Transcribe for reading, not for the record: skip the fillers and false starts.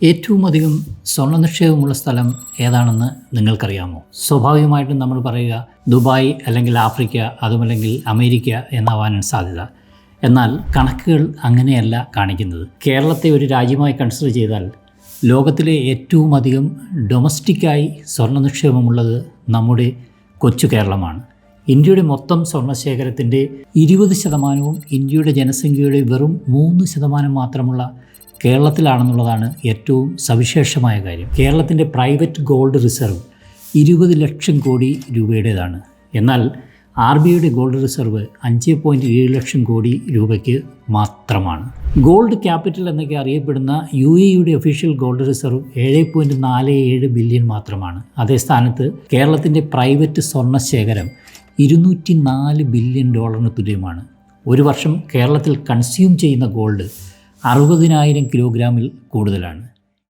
ഏറ്റവും അധികം സ്വർണ്ണ നിക്ഷേപമുള്ള സ്ഥലം ഏതാണെന്ന് നിങ്ങൾക്കറിയാമോ? സ്വാഭാവികമായിട്ടും നമ്മൾ പറയുക ദുബായ് അല്ലെങ്കിൽ ആഫ്രിക്ക അതുമല്ലെങ്കിൽ അമേരിക്ക എന്നാവാനാണ് സാധ്യത. എന്നാൽ കണക്കുകൾ അങ്ങനെയല്ല കാണിക്കുന്നത്. കേരളത്തെ ഒരു രാജ്യമായി കൺസിഡർ ചെയ്താൽ ലോകത്തിലെ ഏറ്റവും അധികം ഡൊമസ്റ്റിക്കായി സ്വർണ്ണ നിക്ഷേപമുള്ളത് നമ്മുടെ കൊച്ചു കേരളമാണ്. ഇന്ത്യയുടെ മൊത്തം സ്വർണ്ണശേഖരത്തിൻ്റെ 20% ഇന്ത്യയുടെ ജനസംഖ്യയുടെ വെറും 3% മാത്രമുള്ള കേരളത്തിലാണെന്നുള്ളതാണ് ഏറ്റവും സവിശേഷമായ കാര്യം. കേരളത്തിൻ്റെ private gold reserve 20 lakh crore രൂപയുടേതാണ്. എന്നാൽ RBIയുടെ ഗോൾഡ് റിസർവ് 5.7 ലക്ഷം കോടി രൂപയ്ക്ക് മാത്രമാണ്. ഗോൾഡ് ക്യാപിറ്റൽ എന്നൊക്കെ അറിയപ്പെടുന്ന UAEയുടെ ഒഫീഷ്യൽ ഗോൾഡ് റിസർവ് 7.47 ബില്യൺ മാത്രമാണ്. അതേ സ്ഥാനത്ത് കേരളത്തിൻ്റെ പ്രൈവറ്റ് സ്വർണ്ണ ശേഖരം $204 ബില്യൺ തുല്യമാണ്. ഒരു വർഷം കേരളത്തിൽ കൺസ്യൂം ചെയ്യുന്ന ഗോൾഡ് 60,000 കിലോഗ്രാമിൽ കൂടുതലാണ്.